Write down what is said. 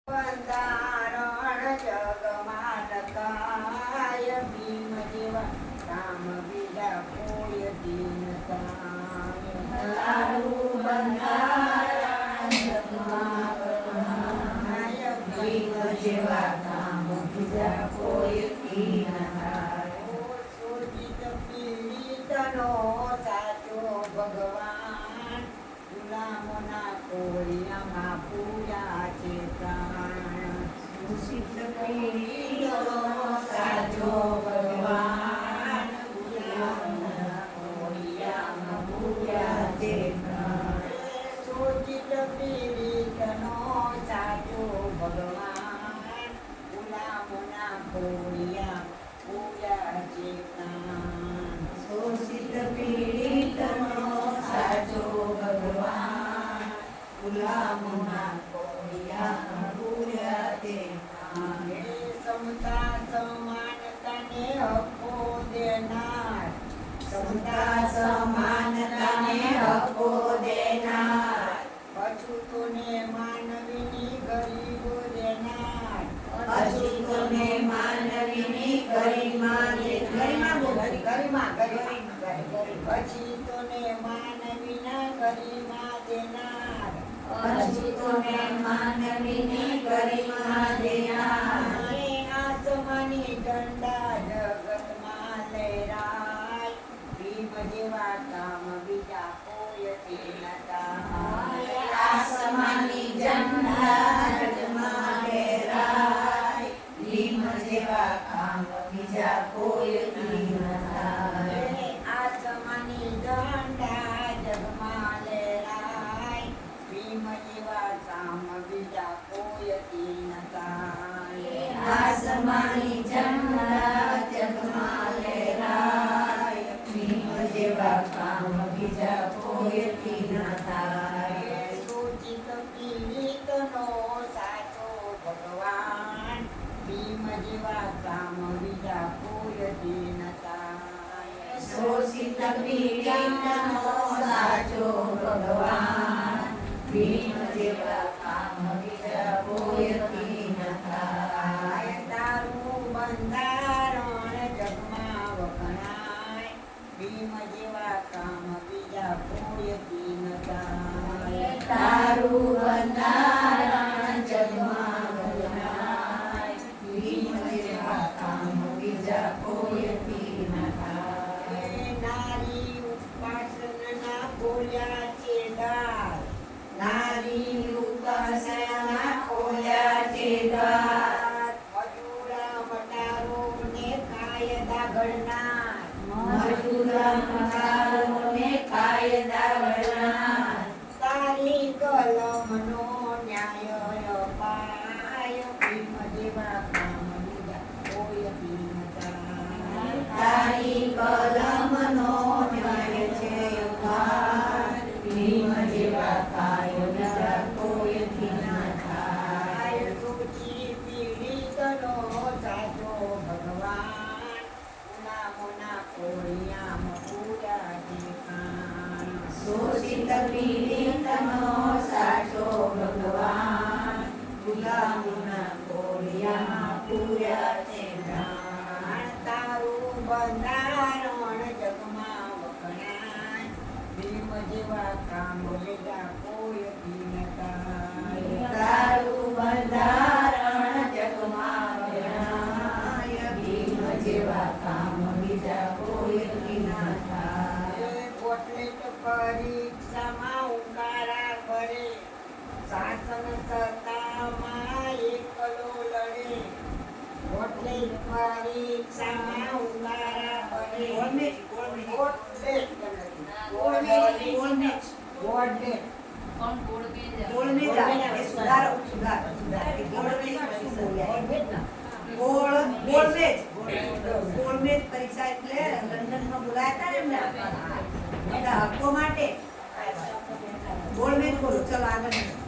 બંધારણ જગમાં ટકાય ભીમ જેવા કામ બીજા કોઈ દીન તારું બંધારણ જગમાં ટકાય ભીમ જેવા કામ બીજા કોઈ દીન સુરજીત પીડિતનો સાચો ભગવાન ગુલામોના કોળિયામાં પૂજા છે પ્રાણ સુશીત પીડિતનો સાચો ભગવાન ગુલામોના કોળિયામાં પૂજા છે પ્રાણ સુશીત પીડિતનો સાચો ભગવાન ગુલામોના કોળિયા પૂજા છે પ્રાણ શોષિત પીડિતનો સાચો ભગવાન ગુલામોના કોળિયા પૂજા તે સમતા સમાનતાને હક્કો દેનાર સમતા સમાનતાને હક્કો દેનાર અછૂતોને માનવીની ગરીબો દેનાર અછૂતોને માનવીની ગરિમા અછૂતોને માનવીના ગરિમા દેનાર અછૂતોને માનવીની ગરિમા દેનાર આસમાની ઝંડા જગતમાં લહેરાય ભીમ જેવા કામ બીજા કોઈથી નતા આસમાની ઝંડા જગતમાં લહેરાય ભીમ જેવા કામ બીજા કોઈથી નતા આસમાની ઝંડા જગમાં લહેરાય ભીમ જેવા કામ બીજા કોઈથી નતા આસમાની ઝંડા જગમાં લહેરાય ભીમ જેવા કામ બીજા કોઈથી નતા સૂચિત પીડિતનો સાચો ભગવાન ભીમ જેવા કામ બીજા કોઈથી નતા શોષિત પીડિતનો સાચો ભગવાન ભીમ જેવા કામ બીજા કોઈથી નતા તારું બંધારણ જગમાં વખણાય ભીમ જેવા કામ બીજા કોઈથી નતા તારું બંધારણ જગમાં વખણાય ભીમ જેવા કામ બીજા કોઈથી નતા નારી ઉપાસના બોલ્યા છે દાર નારી ઉપાસના બોલ્યા છે દાર મજૂરા મટારોને કાયદા ઘડનાર મજૂરા મટારોને કાયદા ઘડનાર તારી કલમનો ન્યાય અપાય ભીમ જેવા કામ બીજા કોઈથી નતા તારી કલમનો ન્યાય છે અપાર ભીમ જેવા કાય બીજા કોઈથી નતા સૂચિ પીડિતનો સાચો ભગવાન ગુલામોના કોળિયામાં પૂજા છે પ્રાણ શોષિત પીડિતનો સાચો ભગવાન ગુલામોના કોળિયામાં પૂજા છે પ્રાણ તારું બંધારણ જગમાં વખણાય ભીમ જેવા કામ બીજા કોઈથી નતા તારું બંધારણ જગમાં વખણાય ભીમ જેવા કામ બીજા કોઈથી નતા કોટલેટ પરીક્ષામાં ઉકારા કરે શાસન સત્તામાં એકલો લડે કોટલેટ પરીક્ષામાં ઉકારા કરે ગોળમેજ પરીક્ષા એટલે લંડનમાં બોલાયા હતા ને એમના હક્કો માટે ગોળમેજ બોલો ચલો આગળ